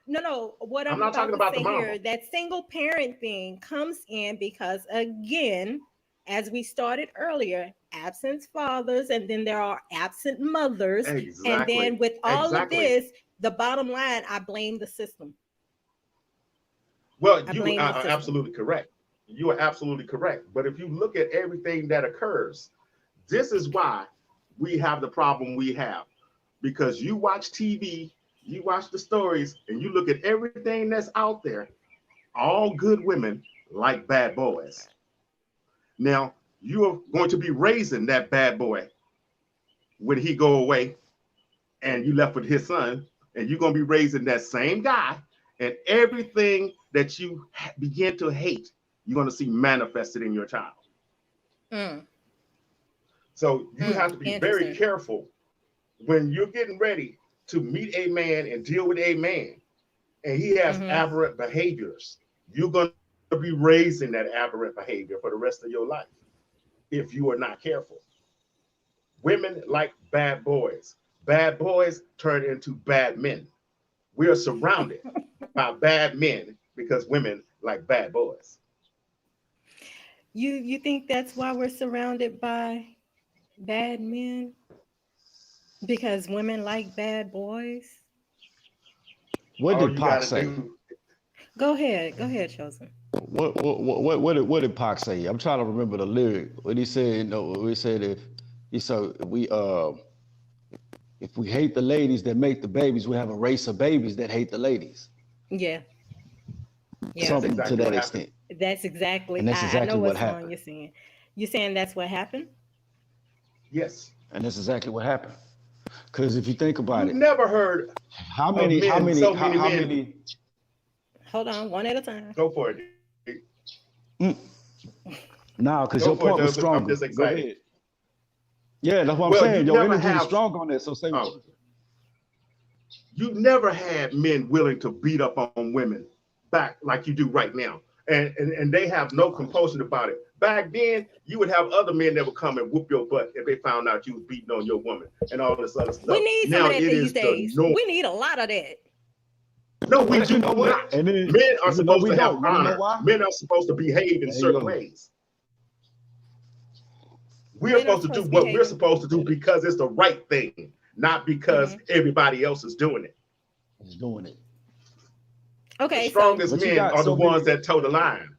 No, what I'm I'm not talking about to about the say mama. here, that single parent thing comes in because, again, as we started earlier, absent fathers, and then there are absent mothers. And Exactly. then with all of Exactly. this, the bottom line, I blame the system. Well, I you blame the are system. absolutely correct. You are absolutely correct. But if you look at everything that occurs, this is why we have the problem we have. Because you watch TV, you watch the stories, and you look at everything that's out there, all good women like bad boys. Now, you are going to be raising that bad boy when he go away and you left with his son, and you're going to be raising that same guy, and everything that you begin to hate, you're going to see manifested in your child. Mm, So you have to be very interesting. careful when you're getting ready to meet a man and deal with a man, and he has Mm-hmm. aberrant behaviors. You're going to be raising that aberrant behavior for the rest of your life if you are not careful. Women like bad boys. Bad boys turn into bad men. We are surrounded by bad men because women like bad boys. You think that's why we're surrounded by bad men? Because women like bad boys? What All did you Pac got to say? do, Go ahead. Go ahead, Chosen. What did Pac say? I'm trying to remember the lyric. What he said, you know, we said if we hate the ladies that make the babies, we have a race of babies that hate the ladies. Yeah. Yeah. that's Something to exactly that what happened. extent. That's And exactly. that's I know exactly what what song happened. you're singing. You're saying that's what happened? Yes. And that's exactly what happened. Because if you think about You've it, never heard how of many, how men, many, so how, many how men. many, Hold on, one at a time. Go for it. mm, now, because Go your for it, point was Joseph. I'm stronger. just Go excited. ahead. Yeah, that's what I'm Well, saying. Your energy is strong on that. So say what oh, you you never had men willing to beat up on women back like you do right now. And they have no compulsion about it. Back then, you would have other men that would come and whoop your butt if they found out you was beating on your woman and all this other We stuff. need some Now of that it these is the days. norm. We need a lot of that. No, we But you do know what? not. And then, Men are no, supposed we to have don't. You wanna know honor. why? Men are supposed to behave in There you certain go. ways. We are Men are supposed to do supposed to what behave we're in. supposed to do because it's the right thing, not because Hmm. everybody else is doing it. He's doing it. The Okay, so strongest But you men got are the so ones many, that toe the line.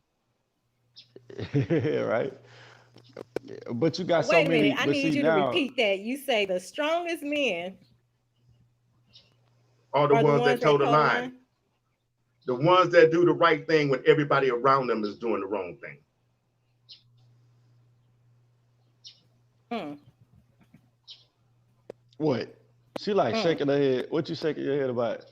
right? But you got so wait a minute. many. I But need see you to now, repeat that. You say the strongest men Are the are the ones ones that toe that the toe the line. line. The ones that do the right thing when everybody around them is doing the wrong thing. Hmm. what? She like Hmm. shaking her head. What you shaking your head about?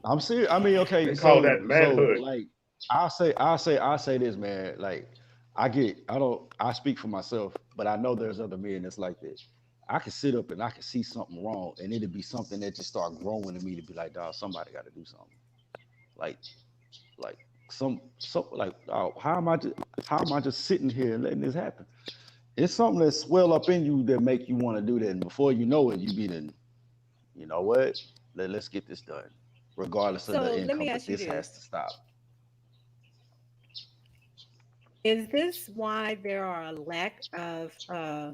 I'm serious. I mean, okay, They call that so manhood. like I'll say this, man. Like I speak for myself, but I know there's other men that's like this. I can sit up and I can see something wrong, and it'll be something that just start growing in me to be like, dog, somebody got to do something. Like, like like, oh, how am I just sitting here and letting this happen? It's something that swell up in you that make you want to do that, and before you know it, you be then, you know what? Let's get this done, regardless of the So let income. me But ask you this has this. to stop. Is this why there are a lack of uh,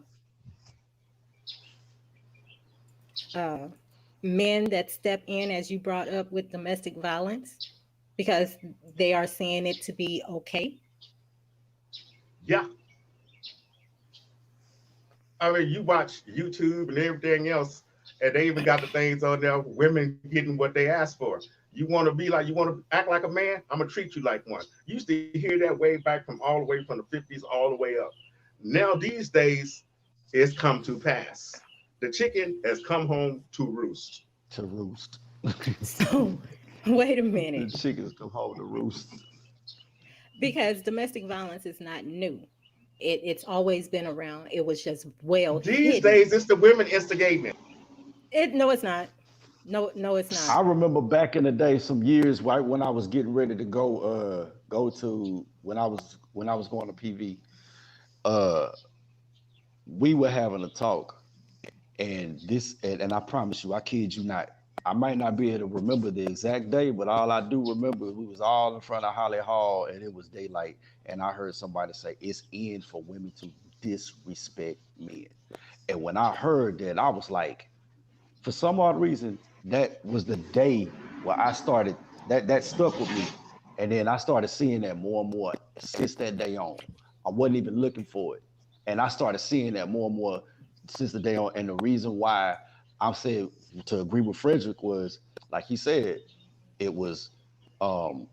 men that step in, as you brought up with domestic violence, because they are saying it to be okay? Yeah. I mean, you watch YouTube and everything else, and they even got the things on there, women getting what they asked for. You want to be like, you want to act like a man? I'm going to treat you like one. You used to hear that way back from all the way from the 50s all the way up. Now, these days, it's come to pass. The chicken has come home to roost. To roost. So, wait a The minute, chickens come home to roost. because domestic violence is not new. It's always been around. It was just well These hidden. days, it's the women instigating it. It No, it's not. No, no, it's I not. remember back in the day, some years right when I was getting ready to go to when I was going to PV, uh, we were having a talk, and I promise you, I kid you not. I might not be able to remember the exact day, but all I do remember, we was all in front of Holly Hall, and it was daylight, and I heard somebody say, "It's in for women to disrespect men." And when I heard that, I was like, for some odd reason, that was the day where I started. That stuck with me. And then I started seeing that more and more since that day on. I wasn't even looking for it. And I started seeing that more and more since the day on. And the reason why I'm saying to agree with Frederick was, like he said, it was um,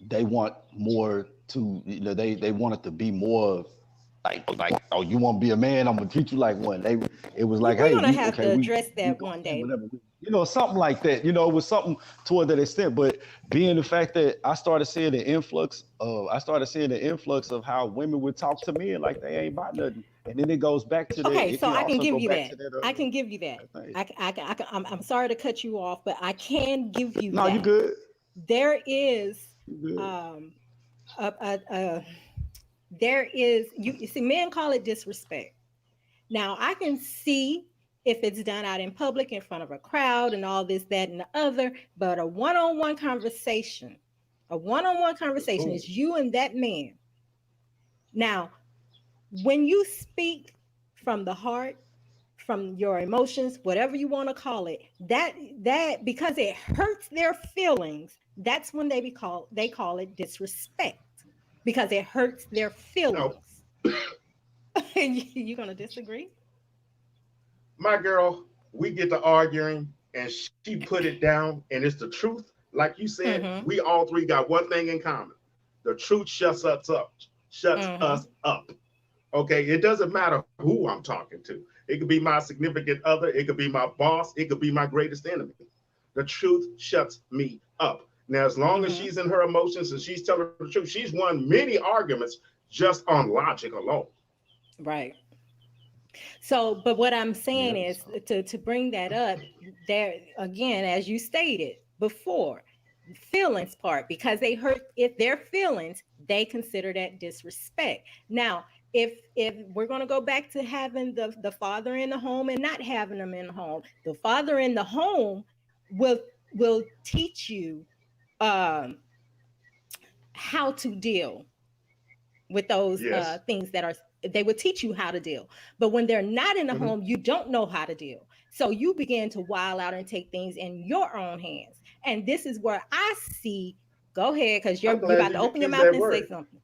they want more to, they wanted to be more like, oh, you want to be a man, I'm gonna teach you like one. It was like, We're hey, gonna we have okay, to we address we that go one in day. whatever, something like that. It was something toward that extent. But being the fact that I started seeing the influx of how women would talk to men like they ain't about nothing. And then it goes back to that, Okay, it so can I can also give go you back that. to that I can give you that. that thing. I'm sorry to cut you off, but I can give you No, you that. good. There is You good. um a there is you see men call it disrespect. Now I can see if it's done out in public in front of a crowd and all this, that, and the other, but a one-on-one conversation Ooh, is you and that man. Now, when you speak from the heart, from your emotions, whatever you want to call it, that because it hurts their feelings, that's when they call it disrespect because it hurts their no, feelings. You gonna disagree? my girl, we get to arguing and she put it down and it's the truth. Like you said, Mm-hmm. we all three got one thing in common. The truth shuts us up. Shuts Mm-hmm. us up. Okay, it doesn't matter who I'm talking to. It could be my significant other, it could be my boss, it could be my greatest enemy. The truth shuts me up. Now, as long as Mm-hmm. she's in her emotions and she's telling the truth, she's won many arguments just on logic alone. Right. So, but what I'm Yeah. saying is to bring that up there again, as you stated before, feelings part, because they hurt if their feelings, they consider that disrespect. Now, if we're going to go back to having the father in the home and not having them in the home, the father in the home will will teach you um, how to deal with those Yes. things that are they would teach you how to deal, but when they're not in the Mm-hmm. home you don't know how to deal, so you begin to wild out and take things in your own hands, and this is where I see, go ahead because I'm you're glad about you to open used your that mouth and word. say something.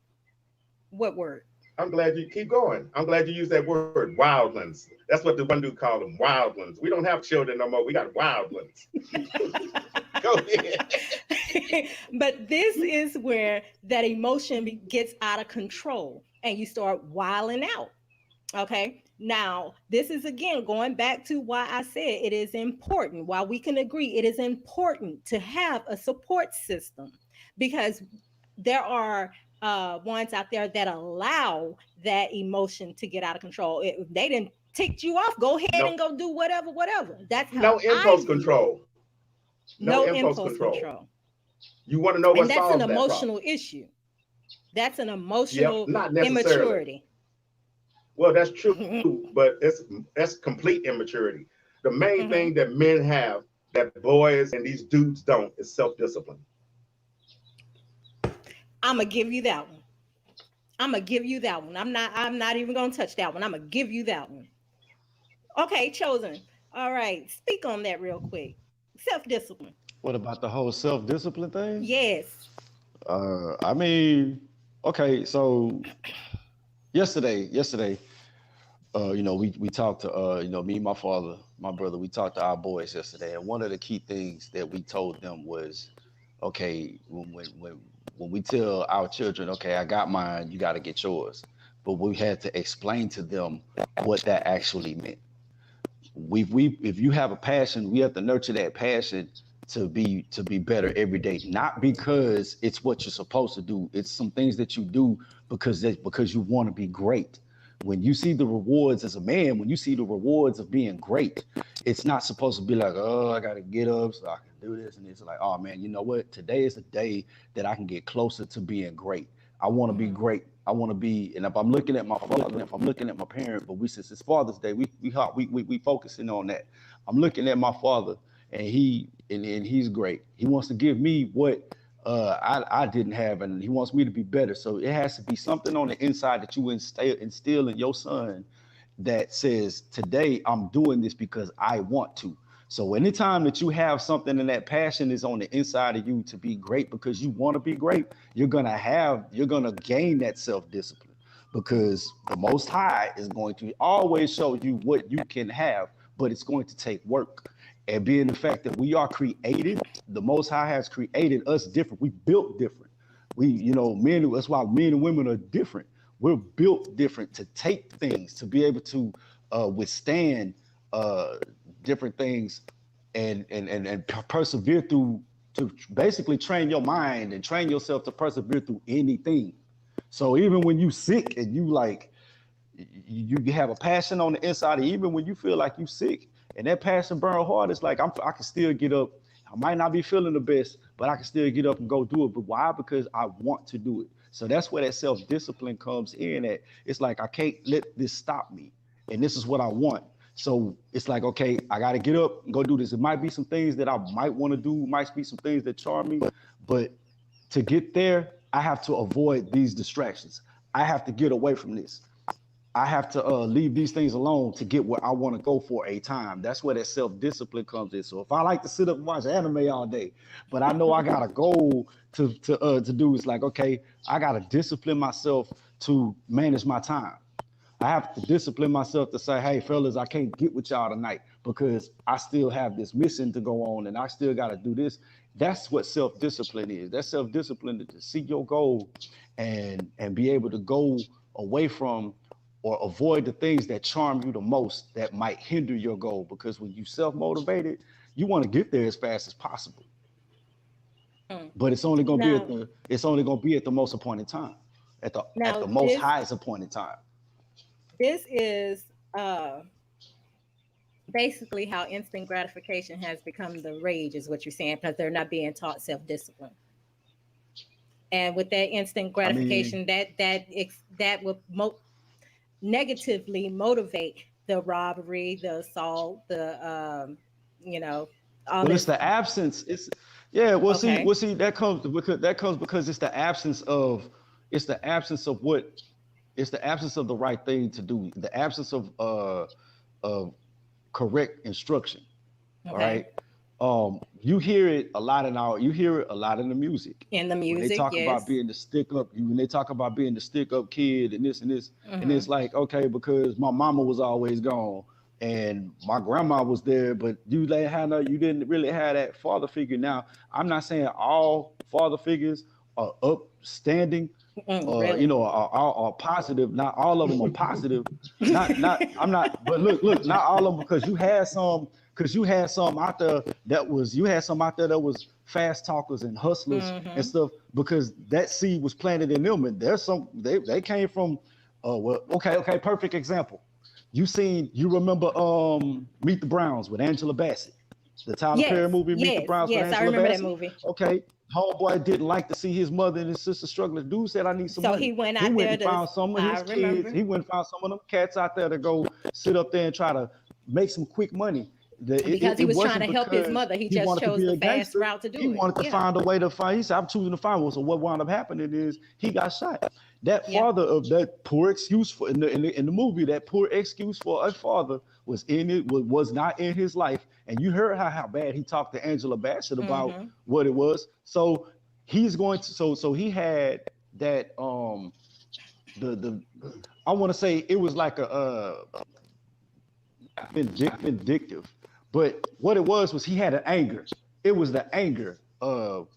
What word? I'm glad you keep going. I'm glad you use that word, wildlands. That's what the one dude called them, wildlands. We don't have children no more. We got wildlands. Go ahead. But this is where that emotion gets out of control and you start wilding out. Okay. Now, this is again going back to why I said it is important. While we can agree, it is important to have a support system because there are ones out there that allow that emotion to get out of control. If they didn't ticked you off, go ahead and No, go do whatever, whatever. That's how no I impulse view it. control. No No impulse impulse control. control. You want to know what And that's an solves that problem? emotional issue. That's an Yep, emotional not necessarily. immaturity. Well, that's true, but that's complete immaturity. The main thing I'm that men have that boys and these dudes don't is self-discipline. gonna give you that one. I'm gonna give you that one. I'm not even gonna touch that one. I'm gonna give you that one. Okay, chosen. All right. Speak on that real quick. Self-discipline. What about the whole self-discipline thing? Yes. I mean, okay, so yesterday, we talked to me and my father, my brother, we talked to our boys yesterday, and one of the key things that we told them was, okay, when we tell our children, okay, I got mine, you got to get yours, but we had to explain to them what that actually meant. We if you have a passion, we have to nurture that passion to be better every day, not because it's what you're supposed to do. It's some things that you do because you want to be great. When you see the rewards as a man, when you see the rewards of being great, it's not supposed to be like, oh, I gotta get up so I can do this. And it's like, oh man, you know what, today is the day that I can get closer to being great. I want to be Mm-hmm. great. I want to be, and if I'm looking at my father, if I'm looking at my parent, but we since it's Father's Day, we focusing on that. I'm looking at my father, and he's great. He wants to give me what I didn't have, and he wants me to be better. So it has to be something on the inside that you instill in your son that says, today I'm doing this because I want to. So anytime that you have something and that passion is on the inside of you to be great because you want to be great, you're gonna gain that self-discipline because the Most High is going to always show you what you can have, but it's going to take work. And being the fact that we are created, the Most High has created us different. We built different. Men, that's why men and women are different. We're built different to take things, to be able to withstand different things and persevere through, to basically train your mind and train yourself to persevere through anything. So even when you sick and you have a passion on the inside, even when you feel like you sick and that passion burn hard, it's like I can still get up. I might not be feeling the best, but I can still get up and go do it. But why? Because I want to do it. So that's where that self-discipline comes in at. It's like I can't let this stop me. And this is what I want. So it's like, okay, I got to get up and go do this. It might be some things that I might want to do, might be some things that charm me, but to get there, I have to avoid these distractions. I have to get away from this. I have to leave these things alone to get where I want to go for a time. That's where that self-discipline comes in. So if I like to sit up and watch anime all day, but I know I got a goal to do, it's like, okay, I got to discipline myself to manage my time. I have to discipline myself to say, hey, fellas, I can't get with y'all tonight because I still have this mission to go on and I still got to do this. That's what self-discipline is. That's self-discipline to see your goal and be able to go away from or avoid the things that charm you the most that might hinder your goal. Because when you self-motivated, you want to get there as fast as possible. But it's only going to be at the most appointed time, at the most highest appointed time. This is basically how instant gratification has become the rage, is what you're saying, because they're not being taught self-discipline. And with that instant gratification, that will negatively motivate the robbery, the assault, the all well, this. it's the absence. It's see that comes because it's the absence of it's the absence of the right thing to do, the absence of correct instruction. Okay. All right. You hear it a lot in the music. In the music, when they talk yes. about being the stick up, when they talk about being the stick up kid and this, and it's like, okay, because my mama was always gone and my grandma was there, but you didn't really have that father figure. Now, I'm not saying all father figures are upstanding, really? Are positive. Not all of them are positive. But look, not all of them, because you had some out there that was fast talkers and hustlers and stuff, because that seed was planted in them, and there's some they came from perfect example. You remember Meet the Browns with Angela Bassett, the Tyler Perry movie Meet the Browns with Angela Bassett? Yes, I remember that movie. Okay. Homeboy didn't like to see his mother and his sister struggling. Dude said, I need some money. So he went and found some of his kids. He went and found some of them cats out there to go sit up there and try to make some quick money. Because he was trying to help his mother. He just chose the fast route to do it. He wanted to find a way to find. He said, I'm choosing to find one. So what wound up happening is he got shot. That father of that poor excuse for in the movie, that poor excuse for a father was not in his life. And you heard how bad he talked to Angela Bassett about what it was. So he's going to so he had that the I want to say it was like a vindictive, but what it was he had an anger. It was the anger of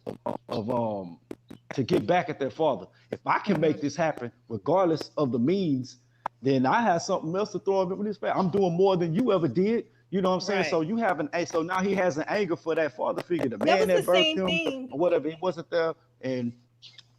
to get back at their father. If I can make this happen, regardless of the means, then I have something else to throw him in his face. I'm doing more than you ever did. You know what I'm saying? Right. So you have so now he has an anger for that father figure, the man that birthed him, or whatever. He wasn't there, and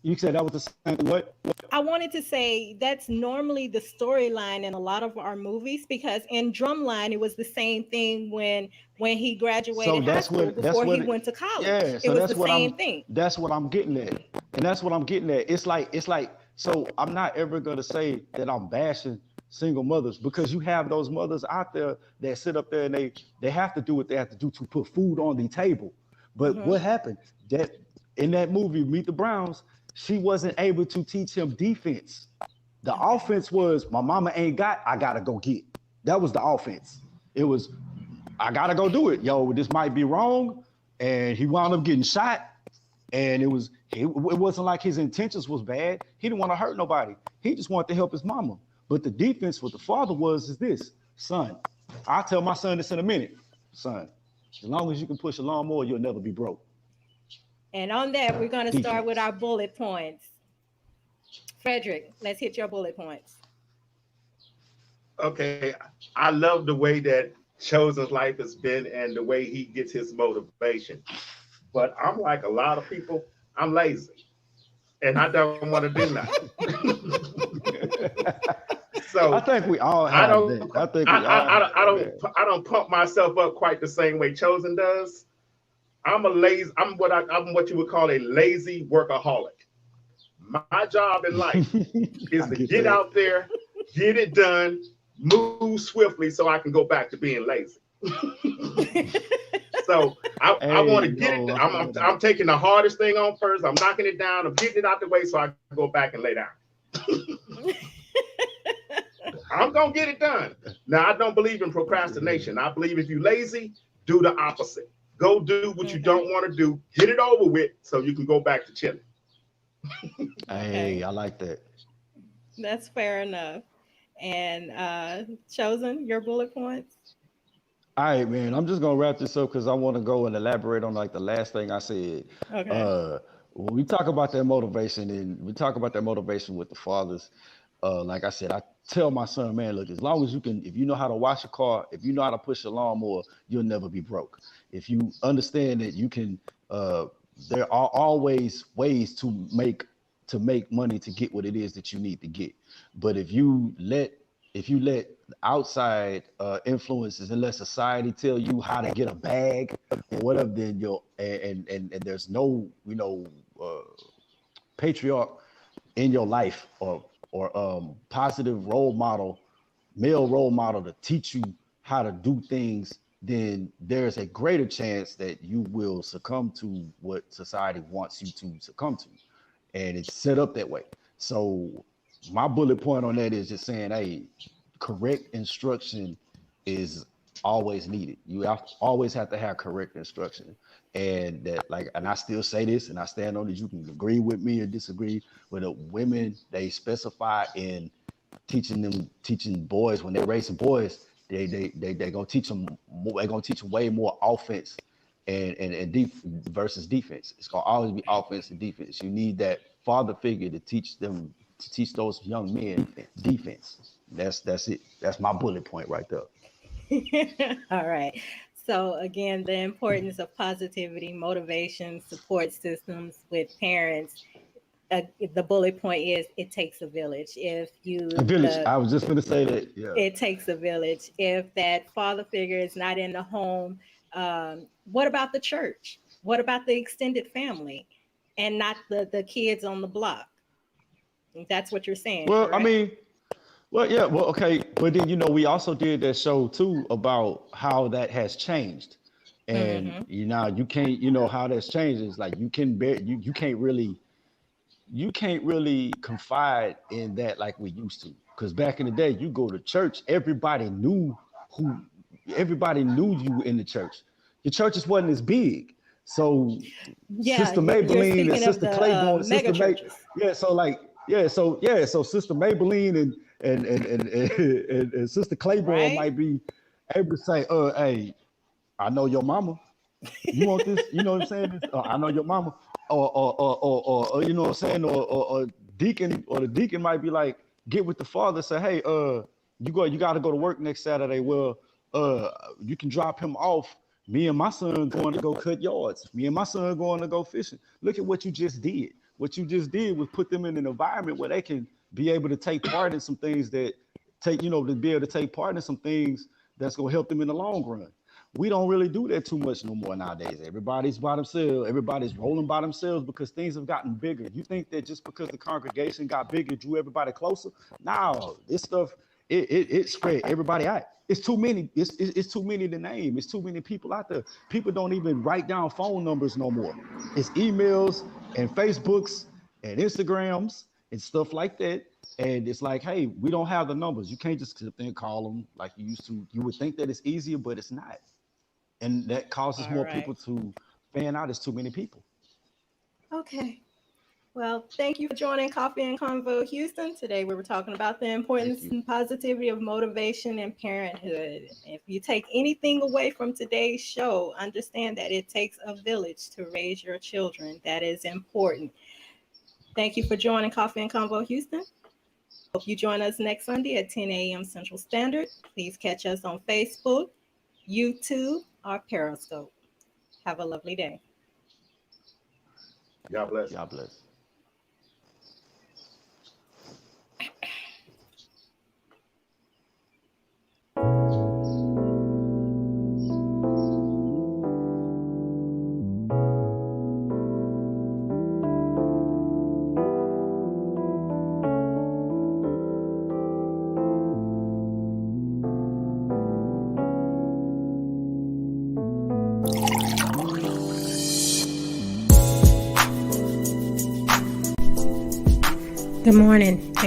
you said that was the same. What? I wanted to say that's normally the storyline in a lot of our movies, because in Drumline it was the same thing when he graduated high school before he went to college. Yeah, so it was the same thing. That's what I'm getting at, and that's what I'm getting at. It's like so I'm not ever gonna say that I'm bashing single mothers, because you have those mothers out there that sit up there and they have to do what they have to do to put food on the table. But what happened? That in that movie, Meet the Browns, she wasn't able to teach him defense. The offense was, my mama ain't got, I gotta go get. That was the offense. It was, I gotta go do it. Yo, this might be wrong. And he wound up getting shot. And it wasn't like his intentions was bad. He didn't want to hurt nobody. He just wanted to help his mama. But the defense with the father is this, son. I'll tell my son this in a minute. Son, as long as you can push a lawnmower, you'll never be broke. And on that, we're going to start with Defense. our bullet points. Frederick, let's hit your bullet points. Okay, I love the way that Choz1n's life has been and the way he gets his motivation. But I'm like a lot of people, I'm lazy and I don't want to do nothing. So I think we all I have don't, that. I think we all have that. I don't pump myself up quite the same way Choz1n does. I'm what you would call a lazy workaholic. My job in life is to get out there, get it done, move swiftly so I can go back to being lazy. So I want to get it. I'm taking the hardest thing on first. I'm knocking it down. I'm getting it out the way so I can go back and lay down. I'm gonna get it done. Now I don't believe in procrastination. I believe if you're lazy, do the opposite. Go do what you don't want to do. Get it over with so you can go back to chilling. Hey, I like that. That's fair enough. And Choz1n, your bullet points? All right, man. I'm just gonna wrap this up because I want to go and elaborate on like the last thing I said. Okay. When we talk about that motivation and we talk about that motivation with the fathers, like I said, I tell my son, man, look, as long as you can, if you know how to wash a car, if you know how to push a lawnmower, you'll never be broke. If you understand that you can, there are always ways to make money to get what it is that you need to get. But if you let outside influences and let society tell you how to get a bag or whatever, then you'll and there's no patriarch in your life or positive male role model to teach you how to do things, then there's a greater chance that you will succumb to what society wants you to succumb to. And it's set up that way. So my bullet point on that is just saying, hey, correct instruction is always needed. You always have to have correct instruction. And that, like, and I still say this, and I stand on it. You can agree with me or disagree. But the women, they specify in teaching boys when they're raising boys, they gonna teach them. They're gonna teach them way more offense and versus defense. It's gonna always be offense and defense. You need that father figure to teach those young men defense. That's it. That's my bullet point right there. All right. So again, the importance of positivity, motivation, support systems with parents. The bullet point is it takes a village. A village. I was just going to say that. Yeah. It takes a village. If that father figure is not in the home, what about the church? What about the extended family, and not the kids on the block? That's what you're saying. Well, correct? I mean. Well, yeah, well, okay, but then we also did that show too about how that has changed, and you can't, how that's changed is like you can't really confide in that like we used to, because back in the day, you go to church, everybody knew you in the church. The churches wasn't as big, so Sister Maybelline and Sister Claiborne and Sister May, so Sister Maybelline and Sister Claiborne might be able to say, hey, I know your mama. You want this? You know what I'm saying? I know your mama. Or you know what I'm saying? Or deacon, or the deacon might be like, get with the father, say, hey, you got to go to work next Saturday. Well, you can drop him off. Me and my son going to go cut yards. Me and my son going to go fishing. Look at what you just did. What you just did was put them in an environment where they can be able to take part in some things to be able to take part in some things that's going to help them in the long run. We don't really do that too much no more nowadays. Everybody's by themselves. Everybody's rolling by themselves because things have gotten bigger. You think that just because the congregation got bigger, drew everybody closer? No, this stuff, it spread everybody out. It's too many. It's too many to name. It's too many people out there. People don't even write down phone numbers no more. It's emails and Facebooks and Instagrams and stuff like that. And it's like, hey, we don't have the numbers. You can't just sit there and call them like you used to. You would think that it's easier, but it's not. and that causes All more right. people to fan out. It's too many people. Okay. Well, thank you for joining Coffee and Convo Houston. Today we were talking about the Thank importance you. and positivity of motivation and parenthood. If you take anything away from today's show, understand that it takes a village to raise your children. That is important. Thank you for joining Coffee and Convo Houston. Hope you join us next Sunday at 10 a.m. Central Standard. Please catch us on Facebook, YouTube, or Periscope. Have a lovely day. God bless. God bless. Good morning.